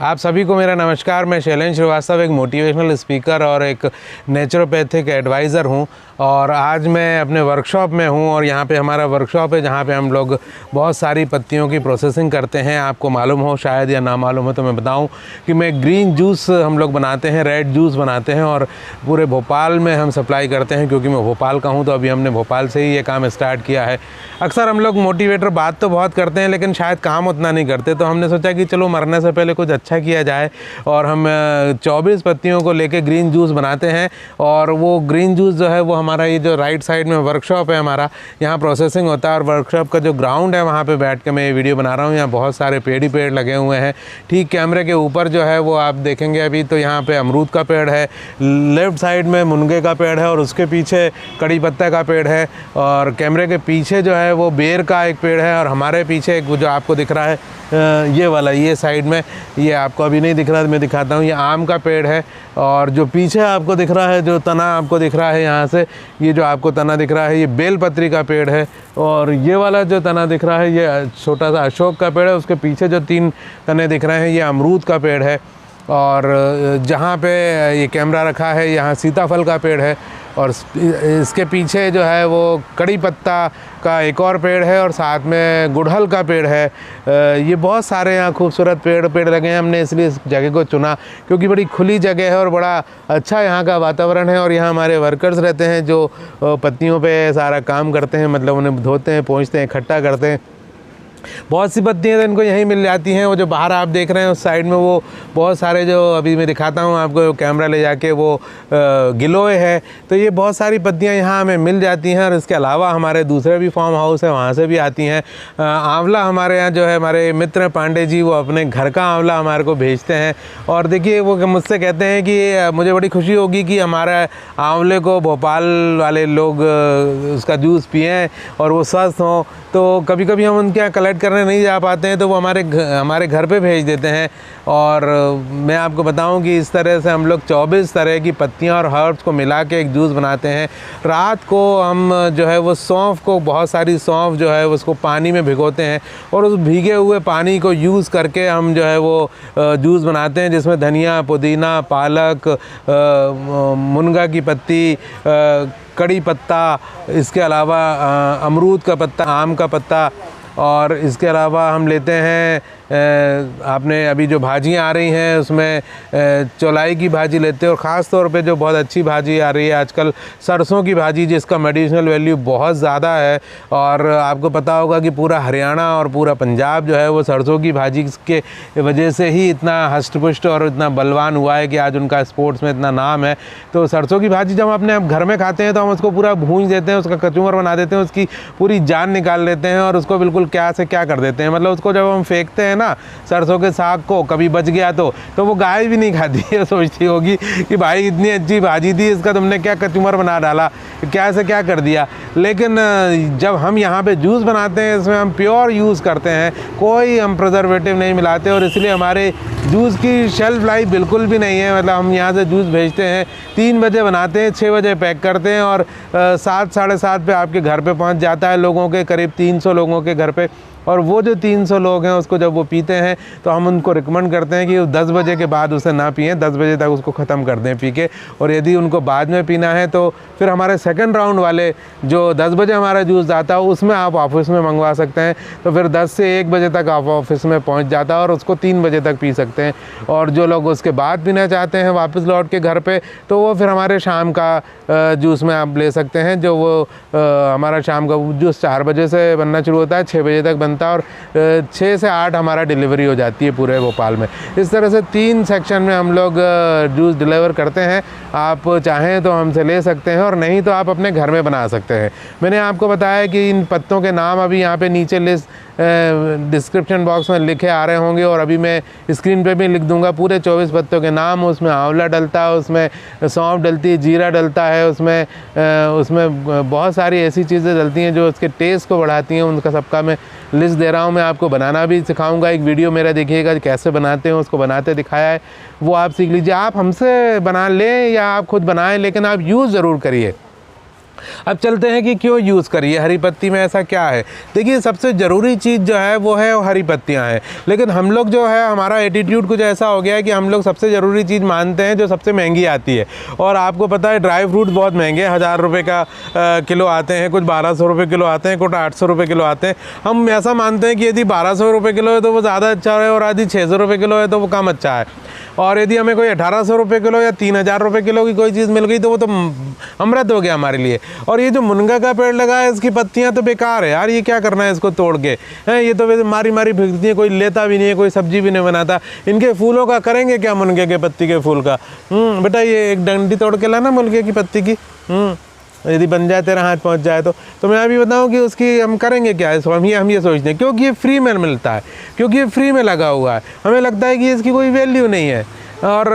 आप सभी को मेरा नमस्कार। मैं शैलेंद्र श्रीवास्तव, एक मोटिवेशनल स्पीकर और एक नेचुरोपैथिक एडवाइज़र हूं और आज मैं अपने वर्कशॉप में हूं और यहां पे हमारा वर्कशॉप है जहां पे हम लोग बहुत सारी पत्तियों की प्रोसेसिंग करते हैं। आपको मालूम हो शायद या ना मालूम हो तो मैं बताऊं कि मैं ग्रीन जूस हम लोग बनाते हैं, रेड जूस बनाते हैं और पूरे भोपाल में हम सप्लाई करते हैं। क्योंकि मैं भोपाल का हूँ तो अभी हमने भोपाल से ही ये काम स्टार्ट किया है। अक्सर हम लोग मोटिवेटर बात तो बहुत करते हैं लेकिन शायद काम उतना नहीं करते, तो हमने सोचा कि चलो मरने से पहले कुछ अच्छा किया जाए और हम 24 पत्तियों को लेके ग्रीन जूस बनाते हैं। और वो ग्रीन जूस जो है वो हमारा ये जो राइट साइड में वर्कशॉप है हमारा, यहाँ प्रोसेसिंग होता है और वर्कशॉप का जो ग्राउंड है वहाँ पे बैठ के मैं ये वीडियो बना रहा हूँ। यहाँ बहुत सारे पेड़ ही पेड़ लगे हुए हैं। ठीक कैमरे के ऊपर जो है वो आप देखेंगे अभी तो यहाँ पे अमरूद का पेड़ है, लेफ्ट साइड में मुनगे का पेड़ है और उसके पीछे कड़ी पत्ता का पेड़ है और कैमरे के पीछे जो है वो बेर का एक पेड़ है और हमारे पीछे एक जो आपको दिख रहा है ये वाला, ये साइड में, ये आपको अभी नहीं दिख रहा, मैं दिखाता हूँ, ये आम का पेड़ है। और जो पीछे आपको दिख रहा है, जो तना आपको दिख रहा है यहाँ से, ये जो आपको तना दिख रहा है ये बेलपत्री का पेड़ है। और ये वाला जो तना दिख रहा है ये छोटा सा अशोक का पेड़ है। उसके पीछे जो 3 तने दिख रहे हैं ये अमरूद का पेड़ है। और जहाँ पे ये कैमरा रखा है यहाँ सीताफल का पेड़ है और इसके पीछे जो है वो कड़ी पत्ता का एक और पेड़ है और साथ में गुड़हल का पेड़ है। ये बहुत सारे यहाँ खूबसूरत पेड़ लगे हैं। हमने इसलिए इस जगह को चुना क्योंकि बड़ी खुली जगह है और बड़ा अच्छा यहाँ का वातावरण है। और यहाँ हमारे वर्कर्स रहते हैं जो पत्तियों पे सारा काम करते हैं, मतलब उन्हें धोते हैं, पोंछते हैं, इकट्ठा करते हैं। बहुत सी पत्तियाँ तो इनको यहीं मिल जाती हैं। वो जो बाहर आप देख रहे हैं उस साइड में वो बहुत सारे जो अभी मैं दिखाता हूँ आपको कैमरा ले जाके, वो गिलोय है। तो ये बहुत सारी पत्तियाँ यहाँ हमें मिल जाती हैं। और इसके अलावा हमारे दूसरे भी फार्म हाउस है, वहाँ से भी आती हैं। आंवला हमारे यहाँ जो है हमारे मित्र पांडे जी, वो अपने घर का आंवला हमारे को भेजते हैं। और देखिए वो मुझसे कहते हैं कि मुझे बड़ी खुशी होगी कि हमारे आंवले को भोपाल वाले लोग उसका जूस पिएँ और वो स्वस्थ हों। तो कभी कभी हम उनके यहाँ कलेक्ट करने नहीं जा पाते हैं तो वो हमारे घर पे भेज देते हैं। और मैं आपको बताऊं कि इस तरह से हम लोग 24 तरह की पत्तियां और हर्ब्स को मिला के एक जूस बनाते हैं। रात को हम जो है वो सौंफ को, बहुत सारी सौंफ जो है उसको पानी में भिगोते हैं और उस भीगे हुए पानी को यूज़ करके हम जो है वो जूस बनाते हैं, जिसमें धनिया, पुदीना, पालक, मुनगा की पत्ती, कड़ी पत्ता, इसके अलावा अमरूद का पत्ता, आम का पत्ता, और इसके अलावा हम लेते हैं आपने अभी जो भाजियाँ आ रही हैं उसमें चौलाई की भाजी लेते हैं। और ख़ास तौर पे जो बहुत अच्छी भाजी आ रही है आजकल, सरसों की भाजी, जिसका मेडिसिनल वैल्यू बहुत ज़्यादा है। और आपको पता होगा कि पूरा हरियाणा और पूरा पंजाब जो है वो सरसों की भाजी के वजह से ही इतना हष्ट-पुष्ट और इतना बलवान हुआ है कि आज उनका स्पोर्ट्स में इतना नाम है। तो सरसों की भाजी जब हम अपने घर में खाते हैं तो हम उसको पूरा भूंज देते हैं, उसका कचूमर बना देते हैं, उसकी पूरी जान निकाल लेते हैं और उसको बिल्कुल क्या से क्या कर देते हैं। मतलब उसको जब हम फेंकते हैं ना सरसों के साग को, कभी बच गया तो वो गाय भी नहीं खाती है, सोचती होगी कि भाई इतनी अच्छी भाजी थी, इसका तुमने क्या कचूमर बना डाला, क्या से क्या कर दिया। लेकिन जब हम यहाँ पे जूस बनाते हैं इसमें हम प्योर यूज़ करते हैं, कोई हम प्रिजर्वेटिव नहीं मिलाते और इसलिए हमारे जूस की शेल्फ लाइफ बिल्कुल भी नहीं है। मतलब हम यहाँ से जूस भेजते हैं, 3 बजे बनाते हैं, 6 बजे पैक करते हैं और 7, साढ़े 7 पे आपके घर पे पहुँच जाता है, लोगों के करीब 300 लोगों के घर पे। और वो जो 300 लोग हैं उसको जब वो पीते हैं तो हम उनको रिकमेंड करते हैं कि 10 बजे के बाद उसे ना पिएं, 10 बजे तक उसको ख़त्म कर दें पी के। और यदि उनको बाद में पीना है तो फिर हमारे सेकंड राउंड वाले जो 10 बजे हमारा जूस आता है उसमें आप ऑफिस में मंगवा सकते हैं। तो फिर 10 से 1 बजे तक आप ऑफिस में पहुंच जाता है और उसको 3 बजे तक पी सकते हैं। और जो लोग उसके बाद पीना चाहते हैं वापस लौट के घर पे, तो वो फिर हमारे शाम का जूस में आप ले सकते हैं। जो वो हमारा शाम का जूस 4 बजे से बनना शुरू होता है, 6 बजे तक बनता है और 6 से 8 हमारा डिलीवरी हो जाती है पूरे भोपाल में। इस तरह से 3 सेक्शन में हम लोग जूस डिलीवर करते हैं। आप चाहें तो हमसे ले सकते हैं और नहीं तो आप अपने घर में बना सकते हैं। मैंने आपको बताया कि इन पत्तों के नाम अभी यहाँ पे नीचे लिस्ट डिस्क्रिप्शन बॉक्स में लिखे आ रहे होंगे और अभी मैं स्क्रीन पे भी लिख दूंगा पूरे 24 पत्तों के नाम। उसमें आंवला डलता है, उसमें सौंफ डलती है, जीरा डलता है, उसमें बहुत सारी ऐसी चीज़ें डलती हैं जो उसके टेस्ट को बढ़ाती हैं। उनका सबका मैं लिस्ट दे रहा हूँ। मैं आपको बनाना भी सिखाऊंगा, एक वीडियो मेरा देखिएगा कैसे बनाते हैं, उसको बनाते दिखाया है, वो आप सीख लीजिए। आप हमसे बना लें या आप खुद बनाएं, लेकिन आप यूज़ ज़रूर करिए। अब चलते हैं कि क्यों यूज़ करिए हरी पत्ती में, ऐसा क्या है। देखिए सबसे ज़रूरी चीज़ जो है वो है हरी पत्तियां हैं, लेकिन हम लोग जो है हमारा एटीट्यूड कुछ ऐसा हो गया है कि हम लोग सबसे ज़रूरी चीज़ मानते हैं जो सबसे महंगी आती है। और आपको पता है ड्राई फ्रूट बहुत महंगे, 1000 रुपये का किलो आते हैं, कुछ 1200 रुपये किलो आते हैं, कुछ 800 रुपये किलो आते हैं। हम ऐसा मानते हैं कि यदि 1200 रुपये किलो है तो वो ज़्यादा अच्छा है और यदि 600 रुपये किलो है तो वो कम अच्छा है। और यदि हमें कोई 1800 रुपये किलो या 3000 रुपये किलो की कोई चीज़ मिल गई तो वो तो अमृत हो गया हमारे लिए। और ये जो मुनगा का पेड़ लगा है इसकी पत्तियां तो बेकार है यार, ये क्या करना है इसको तोड़ के, हैं ये तो वैसे मारी मारी फेंकती है, कोई लेता भी नहीं है, कोई सब्जी भी नहीं बनाता। इनके फूलों का करेंगे क्या, मुनगे के पत्ती के फूल का? बेटा ये एक डंडी तोड़ के लाना मुनगे की पत्ती की, यदि बन जाए तेरा हाथ पहुंच जाए तो मैं अभी बताऊं कि उसकी हम करेंगे क्या इसको। हम ये सोचते हैं क्योंकि ये फ्री में मिलता है, क्योंकि ये फ्री में लगा हुआ है, हमें लगता है कि इसकी कोई वैल्यू नहीं है। और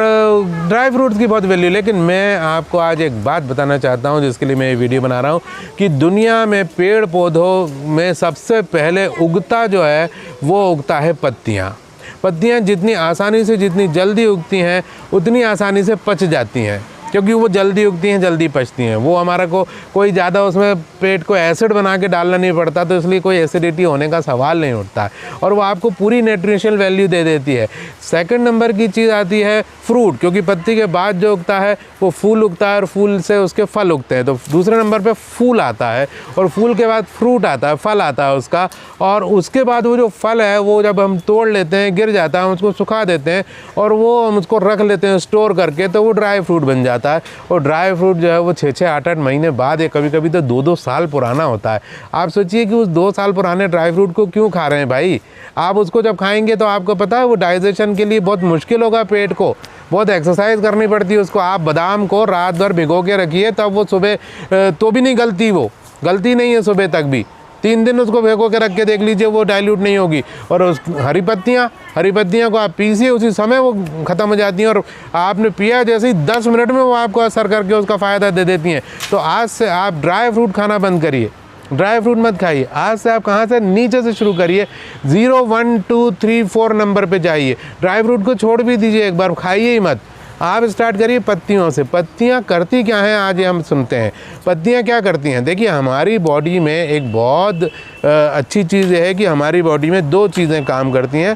ड्राई फ्रूट्स की बहुत वैल्यू। लेकिन मैं आपको आज एक बात बताना चाहता हूं जिसके लिए मैं ये वीडियो बना रहा हूं कि दुनिया में पेड़ पौधों में सबसे पहले उगता जो है वो उगता है पत्तियाँ। पत्तियाँ जितनी आसानी से, जितनी जल्दी उगती हैं उतनी आसानी से पच जाती हैं, क्योंकि वो जल्दी उगती हैं, जल्दी पचती हैं। वो हमारा कोई ज़्यादा उसमें पेट को एसिड बना के डालना नहीं पड़ता, तो इसलिए कोई एसिडिटी होने का सवाल नहीं उठता है, और वो आपको पूरी न्यूट्रिशनल वैल्यू दे देती है। सेकंड नंबर की चीज़ आती है फ्रूट, क्योंकि पत्ती के बाद जो उगता है वो फूल उगता है और फूल से उसके फल उगते हैं। तो दूसरे नंबर पे फूल आता है और फूल के बाद फ्रूट आता है, फल आता है उसका, और उसके बाद वो जो फल है वो जब हम तोड़ लेते हैं, गिर जाता है, हम उसको सुखा देते हैं और वो हम उसको रख लेते हैं स्टोर करके, तो वो ड्राई फ्रूट बन जाता है। और ड्राई फ्रूट जो है वो 6-6, 8-8 महीने बाद या कभी कभी तो 2-2 साल पुराना होता है। आप सोचिए कि उस 2 साल पुराने ड्राई फ्रूट को क्यों खा रहे हैं भाई। आप उसको जब खाएंगे तो आपको पता है वो डाइजेशन के लिए बहुत मुश्किल होगा, पेट को बहुत एक्सरसाइज करनी पड़ती है उसको। आप बादाम को रात भर भिगो के रखिए, तब वो सुबह तो भी नहीं गलती, वो गलती नहीं है सुबह तक भी। 3 दिन उसको भिगो के रख के देख लीजिए, वो डाइल्यूट नहीं होगी। और उस हरी पत्तियाँ को आप पीसिए, उसी समय वो ख़त्म हो जाती हैं, और आपने पिया जैसे ही 10 मिनट में वो आपको असर करके उसका फ़ायदा दे देती हैं। तो आज से आप ड्राई फ्रूट खाना बंद करिए, ड्राई फ्रूट मत खाइए। आज से आप कहाँ से, नीचे से शुरू करिए, 0, 1, 2, 3, 4 नंबर पे जाइए। ड्राई फ्रूट को छोड़ भी दीजिए, एक बार खाइए ही मत। आप स्टार्ट करिए पत्तियों से। पत्तियाँ करती क्या हैं आज हम सुनते हैं। पत्तियाँ क्या करती हैं, देखिए हमारी बॉडी में एक बहुत अच्छी चीज़ है कि हमारी बॉडी में 2 चीज़ें काम करती हैं।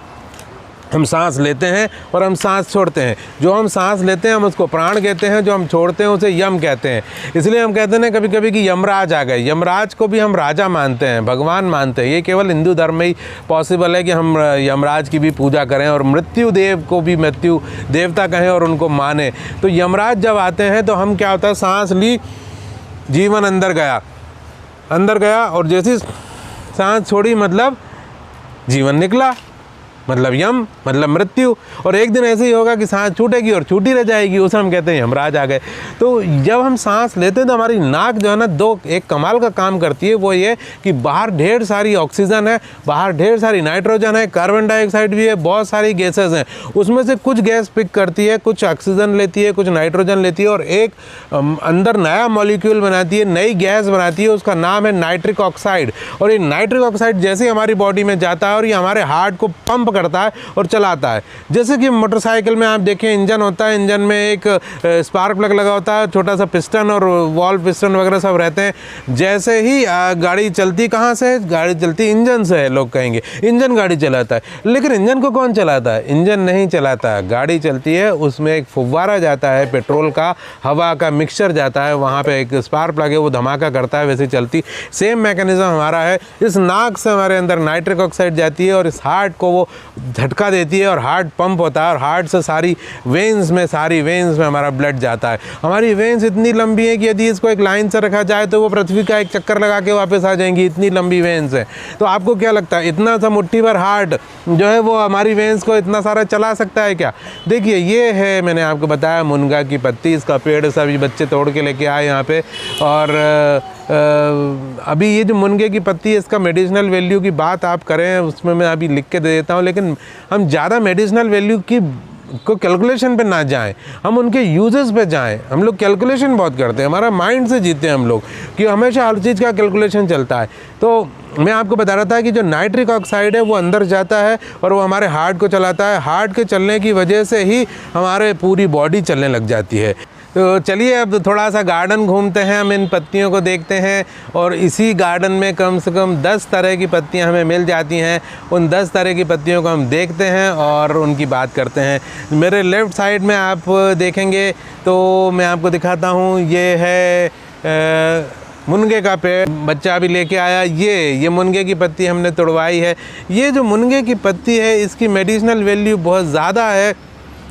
हम सांस लेते हैं और हम सांस छोड़ते हैं। जो हम सांस लेते हैं हम उसको प्राण कहते हैं, जो हम छोड़ते हैं उसे यम कहते हैं। इसलिए हम कहते हैं ना कभी कभी कि यमराज आ गए। यमराज को भी हम राजा मानते हैं, भगवान मानते हैं। ये केवल हिंदू धर्म में ही पॉसिबल है कि हम यमराज की भी पूजा करें और मृत्यु देव को भी मृत्यु देवता कहें और उनको माने। तो यमराज जब आते हैं तो हम क्या होता है, सांस ली, जीवन अंदर गया और जैसे सांस छोड़ी मतलब जीवन निकला, मतलब यम, मतलब मृत्यु। और एक दिन ऐसे ही होगा कि सांस छूटेगी और छूटी रह जाएगी, उसे हम कहते हैं यमराज आ गए। तो जब हम सांस लेते हैं तो हमारी नाक जो है ना एक कमाल का काम करती है। वो ये कि बाहर ढेर सारी ऑक्सीजन है, बाहर ढेर सारी नाइट्रोजन है, कार्बन डाइऑक्साइड भी है, बहुत सारी गैसेज हैं। उसमें से कुछ गैस पिक करती है, कुछ ऑक्सीजन लेती है, कुछ नाइट्रोजन लेती है और एक अंदर नया मॉलिक्यूल बनाती है, नई गैस बनाती है, उसका नाम है नाइट्रिक ऑक्साइड। और ये नाइट्रिक ऑक्साइड जैसे हमारी बॉडी में जाता है और ये हमारे हार्ट को पंप करता है और चलाता है। जैसे कि मोटरसाइकिल में आप देखें इंजन होता है, इंजन में एक स्पार्क प्लग लगा होता है, छोटा सा पिस्टन और वॉल्व पिस्टन वगैरह सब रहते हैं। जैसे ही गाड़ी चलती कहाँ से, गाड़ी चलती इंजन से है, लोग कहेंगे इंजन गाड़ी चलाता है। लेकिन इंजन को कौन चलाता है, इंजन नहीं चलाता। गाड़ी चलती है, उसमें एक फुव्वारा जाता है, पेट्रोल का हवा का मिक्सचर जाता है, वहाँ पे एक स्पार्क प्लग है, वो धमाका करता है, वैसे चलती। सेम मैकेनिज्म हमारा है। इस नाक से हमारे अंदर नाइट्रिक ऑक्साइड जाती है और इस हार्ट को वो झटका देती है और हार्ट पंप होता है और हार्ट से सारी वेन्स में हमारा ब्लड जाता है। हमारी वेन्स इतनी लंबी है कि यदि इसको एक लाइन से रखा जाए तो वो पृथ्वी का एक चक्कर लगा के वापस आ जाएंगी, इतनी लंबी वेन्स है। तो आपको क्या लगता है इतना सा मुट्ठी भर हार्ट जो है वो हमारी वेन्स को इतना सारा चला सकता है क्या? देखिए ये है, मैंने आपको बताया मुनगा की पत्ती, इसका पेड़ सभी बच्चे तोड़ के लेके आए यहाँ पे। और अभी ये जो मुनगे की पत्ती है इसका मेडिसिनल वैल्यू की बात आप करें उसमें मैं अभी लिख के दे देता हूँ, लेकिन हम ज़्यादा मेडिसिनल वैल्यू की को कैलकुलेशन पे ना जाएं, हम उनके यूजेस पे जाएं। हम लोग कैलकुलेशन बहुत करते हैं, हमारा माइंड से जीते हैं हम लोग कि हमेशा हर चीज़ का कैलकुलेशन चलता है। तो मैं आपको बता रहा था कि जो नाइट्रिक ऑक्साइड है वो अंदर जाता है और वो हमारे हार्ट को चलाता है। हार्ट के चलने की वजह से ही हमारे पूरी बॉडी चलने लग जाती है। तो चलिए अब थोड़ा सा गार्डन घूमते हैं, हम इन पत्तियों को देखते हैं। और इसी गार्डन में कम से कम 10 तरह की पत्तियां हमें मिल जाती हैं। उन 10 तरह की पत्तियों को हम देखते हैं और उनकी बात करते हैं। मेरे लेफ़्ट साइड में आप देखेंगे तो मैं आपको दिखाता हूँ, ये है मुनगे का पेड़, बच्चा अभी लेके आया। ये मुनगे की पत्ती हमने तोड़वाई है। ये जो मुनगे की पत्ती है इसकी मेडिसिनल वैल्यू बहुत ज़्यादा है।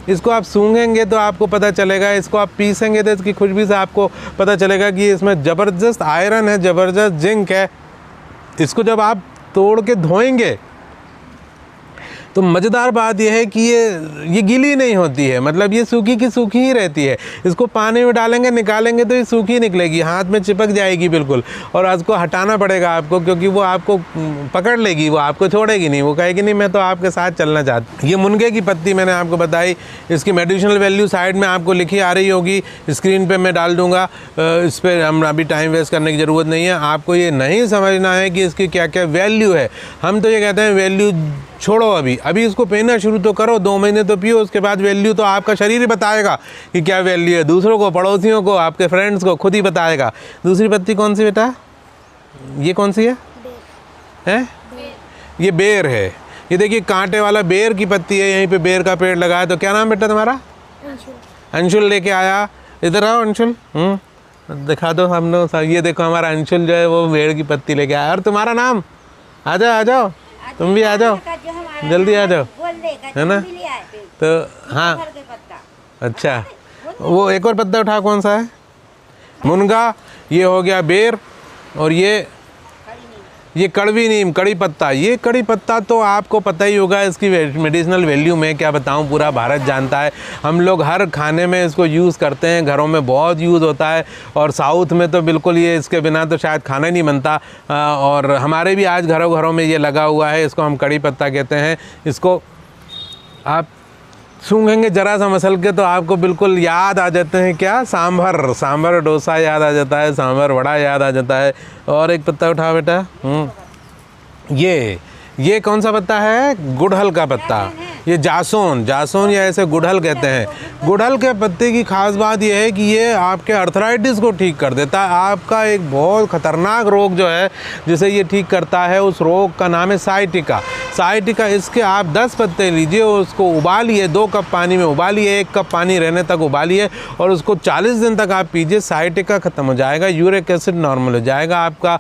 इसको आप सूंघेंगे तो आपको पता चलेगा, इसको आप पीसेंगे तो इसकी खुशबू से आपको पता चलेगा कि इसमें ज़बरदस्त आयरन है, ज़बरदस्त जिंक है। इसको जब आप तोड़ के धोएंगे तो मज़ेदार बात यह है कि ये गीली नहीं होती है, मतलब ये सूखी की सूखी ही रहती है। इसको पानी में डालेंगे, निकालेंगे तो ये सूखी निकलेगी, हाथ में चिपक जाएगी बिल्कुल। और उसको हटाना पड़ेगा आपको, क्योंकि वो आपको पकड़ लेगी, वो आपको छोड़ेगी नहीं, वो कहेगी नहीं मैं तो आपके साथ चलना चाहती हूँ। ये मुनगे की पत्ती मैंने आपको बताई, इसकी मेडिसिनल वैल्यू साइड में आपको लिखी आ रही होगी, स्क्रीन पर मैं डाल दूँगा। इस पर हम अभी टाइम वेस्ट करने की ज़रूरत नहीं है। आपको ये नहीं समझना है कि इसकी क्या क्या वैल्यू है। हम तो ये कहते हैं वैल्यू छोड़ो, अभी इसको पीना शुरू तो करो, 2 महीने तो पियो, उसके बाद वैल्यू तो आपका शरीर ही बताएगा कि क्या वैल्यू है। दूसरों को, पड़ोसियों को, आपके फ्रेंड्स को खुद ही बताएगा। दूसरी पत्ती कौन सी बेटा? ये कौन सी है? हैं? ये बेर है। ये देखिए कांटे वाला बेर की पत्ती है, यहीं पे बेर का पेड़ लगाया। तो क्या नाम बेटा तुम्हारा? अंशुल लेके आया। इधर आओ अंशुल, दिखा दो हम लोग। ये देखो हमारा अंशुल जो है वो बेर की पत्ती लेके आया। और तुम्हारा नाम? आ जाओ, तुम भी आ जाओ, जल्दी आ जाओ, है ना? तो हाँ, अच्छा, वो एक और पत्ता उठा, कौन सा है? मुनगा, ये हो गया बेर, और ये कड़वी नीम, कड़ी पत्ता। ये कड़ी पत्ता तो आपको पता ही होगा, इसकी मेडिसिनल वैल्यू में क्या बताऊं, पूरा भारत जानता है। हम लोग हर खाने में इसको यूज़ करते हैं, घरों में बहुत यूज़ होता है। और साउथ में तो बिल्कुल ये इसके बिना तो शायद खाना ही नहीं बनता। और हमारे भी आज घरों घरों में ये लगा हुआ है। इसको हम कड़ी पत्ता कहते हैं। इसको आप सूंघेंगे जरा सा मसल के तो आपको बिल्कुल याद आ जाते हैं क्या? सांभर डोसा याद आ जाता है, सांभर वड़ा याद आ जाता है। और एक पत्ता उठा बेटा, ये कौन सा पत्ता है? गुड़हल का पत्ता। ये जासोन या ऐसे गुड़हल कहते हैं। गुड़हल के पत्ते की खास बात यह है कि ये आपके अर्थराइटिस को ठीक कर देता है। आपका एक बहुत ख़तरनाक रोग जो है जिसे ये ठीक करता है, उस रोग का नाम है साइटिका। इसके आप 10 पत्ते लीजिए, उसको उबालिए, 2 कप पानी में उबालिए, 1 कप पानी रहने तक उबालिए और उसको 40 दिन तक आप पीजिए। साइटिका ख़त्म हो जाएगा, यूरिक एसिड नॉर्मल हो जाएगा आपका।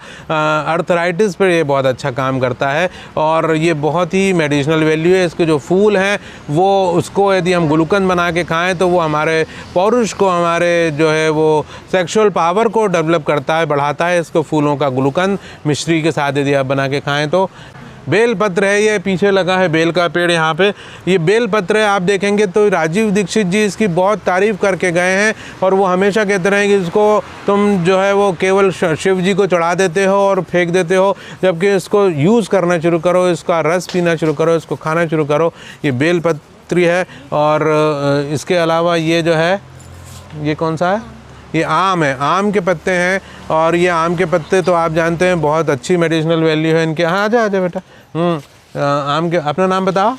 अर्थराइटिस पर ये बहुत अच्छा काम करता है और ये बहुत ही मेडिसिनल वैल्यू है। इसके जो फूल हैं वो, उसको यदि हम गुलकंद बना के खाएं तो वो हमारे पौरुष को, हमारे जो है वो सेक्सुअल पावर को डेवलप करता है, बढ़ाता है। इसको फूलों का गुलकंद मिश्री के साथ यदि आप बना के खाएं तो। बेल पत्र है, ये पीछे लगा है बेल का पेड़ यहाँ पे। ये बेल पत्र है, आप देखेंगे तो राजीव दीक्षित जी इसकी बहुत तारीफ़ करके गए हैं और वो हमेशा कहते रहे कि इसको तुम जो है वो केवल शिव जी को चढ़ा देते हो और फेंक देते हो, जबकि इसको यूज़ करना शुरू करो, इसका रस पीना शुरू करो, इसको खाना शुरू करो। ये बेल पत्री है। और इसके अलावा ये जो है, ये कौन सा है? ये आम है, आम के पत्ते हैं। और ये आम के पत्ते तो आप जानते हैं बहुत अच्छी मेडिसिनल वैल्यू है इनके। हाँ, आजा बेटा। आम के, अपना नाम बताओ।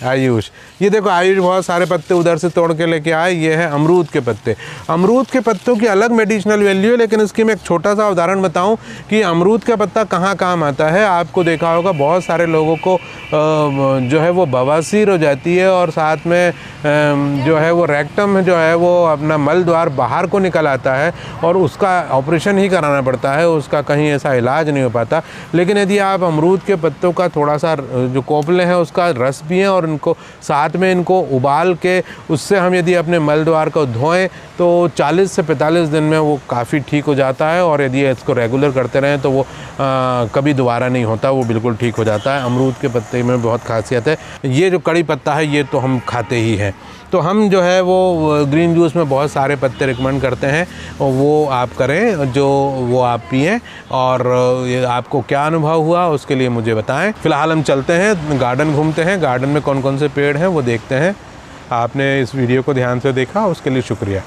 आयुष। ये देखो आयुष बहुत सारे पत्ते उधर से तोड़ के लेके आए। ये है अमरूद के पत्ते। अमरूद के पत्तों की अलग मेडिसिनल वैल्यू है, लेकिन इसकी मैं एक छोटा सा उदाहरण बताऊं कि अमरूद का पत्ता कहाँ काम आता है। आपको देखा होगा बहुत सारे लोगों को जो है वो बवासीर हो जाती है और साथ में जो है वो रेक्टम जो है वो अपना मल द्वार बाहर को निकल आता है और उसका ऑपरेशन ही कराना पड़ता है, उसका कहीं ऐसा इलाज नहीं हो पाता। लेकिन यदि आप अमरूद के पत्तों का थोड़ा सा जो कोपले हैं उसका रस पिएं और इनको साथ में इनको उबाल के उससे हम यदि अपने मल द्वार को धोएं तो 40 से 45 दिन में वो काफ़ी ठीक हो जाता है। और यदि इसको रेगुलर करते रहें तो वो कभी दोबारा नहीं होता, वो बिल्कुल ठीक हो जाता है। अमरूद के पत्ते में बहुत खासियत है। ये जो कड़ी पत्ता है ये तो हम खाते ही हैं। तो हम जो है वो ग्रीन जूस में बहुत सारे पत्ते रिकमेंड करते हैं और वो आप करें, जो वो आप पिएं। और ये आपको क्या अनुभव हुआ उसके लिए मुझे बताएं। फ़िलहाल हम चलते हैं, गार्डन घूमते हैं, गार्डन में कौन कौन से पेड़ हैं वो देखते हैं। आपने इस वीडियो को ध्यान से देखा उसके लिए शुक्रिया।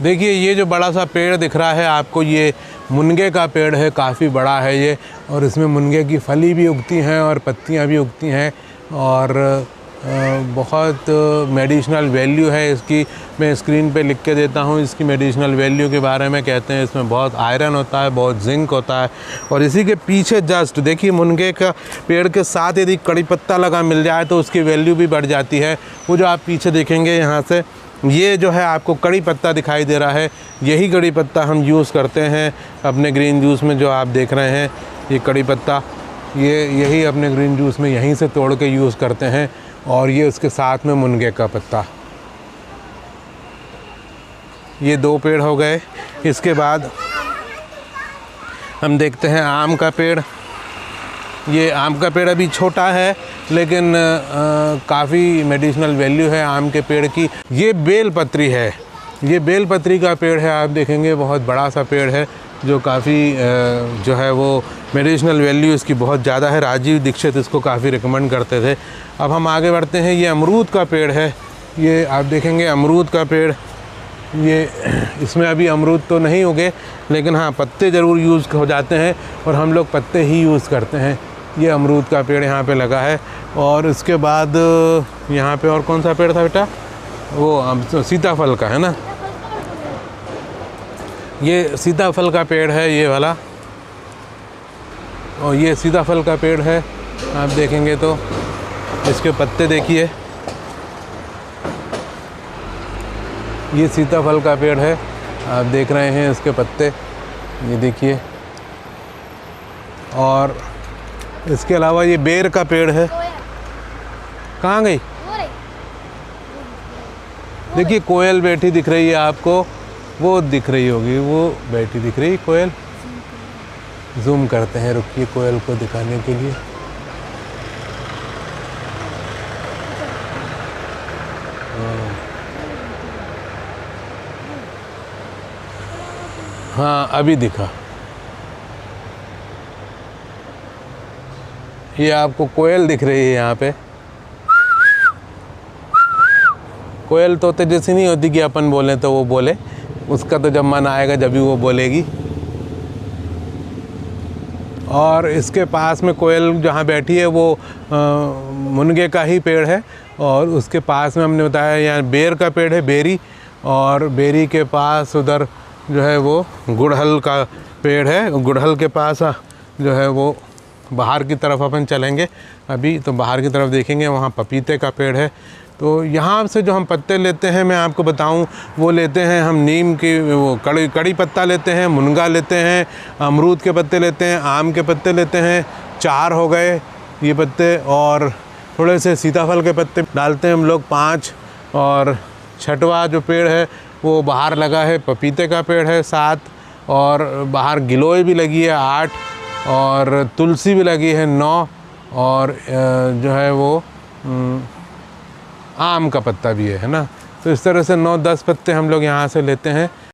देखिए ये जो बड़ा सा पेड़ दिख रहा है आपको, ये मुनगे का पेड़ है, काफ़ी बड़ा है ये। और इसमें मुनगे की फली भी उगती हैं और पत्तियां भी उगती हैं। और बहुत मेडिसिनल वैल्यू है इसकी। मैं स्क्रीन पे लिख के देता हूँ इसकी मेडिसिनल वैल्यू के बारे में। कहते हैं इसमें बहुत आयरन होता है, बहुत जिंक होता है। और इसी के पीछे जस्ट देखिए, मुनगे का पेड़ के साथ यदि कड़ी पत्ता लगा मिल जाए तो उसकी वैल्यू भी बढ़ जाती है। वो जो आप पीछे देखेंगे यहाँ से, ये जो है आपको कड़ी पत्ता दिखाई दे रहा है, यही कड़ी पत्ता हम यूज़ करते हैं अपने ग्रीन जूस में। जो आप देख रहे हैं ये कड़ी पत्ता, यही अपने ग्रीन जूस में यहीं से तोड़ के यूज़ करते हैं। और ये उसके साथ में मुनगे का पत्ता। ये 2 पेड़ हो गए। इसके बाद हम देखते हैं आम का पेड़। ये आम का पेड़ अभी छोटा है, लेकिन काफ़ी मेडिसिनल वैल्यू है आम के पेड़ की। ये बेलपत्री है, ये बेलपत्री का पेड़ है। आप देखेंगे बहुत बड़ा सा पेड़ है, जो काफ़ी जो है वो मेडिसिनल वैल्यू इसकी बहुत ज़्यादा है। राजीव दीक्षित इसको काफ़ी रिकमेंड करते थे। अब हम आगे बढ़ते हैं। ये अमरूद का पेड़ है। ये आप देखेंगे अमरूद का पेड़, ये इसमें अभी अमरूद तो नहीं उगे, लेकिन हाँ पत्ते ज़रूर यूज़ हो जाते हैं और हम लोग पत्ते ही यूज़ करते हैं। ये अमरूद का पेड़ यहाँ पे लगा है। और इसके बाद यहाँ पे और कौन सा पेड़ था बेटा? वो सीताफल का है ना। ये सीताफल का पेड़ है, ये वाला। और ये सीताफल का पेड़ है। आप देखेंगे तो इसके पत्ते देखिए, ये सीताफल का पेड़ है। आप देख रहे हैं इसके पत्ते, ये देखिए। और इसके अलावा ये बेर का पेड़ है। कहाँ गई? देखिए कोयल बैठी दिख रही है आपको, वो दिख रही होगी, वो बैठी दिख रही कोयल। जूम करते हैं, रुकिए कोयल को दिखाने के लिए। हाँ अभी दिखा। ये आपको कोयल दिख रही है यहाँ पे। कोयल तोते जैसी नहीं होती कि अपन बोलें तो वो बोले, उसका तो जब मन आएगा जब भी वो बोलेगी। और इसके पास में कोयल जहाँ बैठी है वो मुनगे का ही पेड़ है। और उसके पास में हमने बताया यहाँ बेर का पेड़ है, बेरी। और बेरी के पास उधर जो है वो गुड़हल का पेड़ है। गुड़हल के पास जो है वो बाहर की तरफ अपन चलेंगे अभी, तो बाहर की तरफ देखेंगे, वहाँ पपीते का पेड़ है। तो यहाँ से जो हम पत्ते लेते हैं, मैं आपको बताऊँ, वो लेते हैं हम नीम की, वो कड़ी पत्ता लेते हैं, मुनगा लेते हैं, अमरूद के पत्ते लेते हैं, आम के पत्ते लेते हैं। 4 हो गए ये पत्ते। और थोड़े से सीताफल के पत्ते डालते हैं हम लोग 5। और छठवा जो पेड़ है वो बाहर लगा है, पपीते का पेड़ है 7। और बाहर गिलोय भी लगी है 8। और तुलसी भी लगी है 9। और जो है वो आम का पत्ता भी है ना। तो इस तरह से 9-10 पत्ते हम लोग यहाँ से लेते हैं।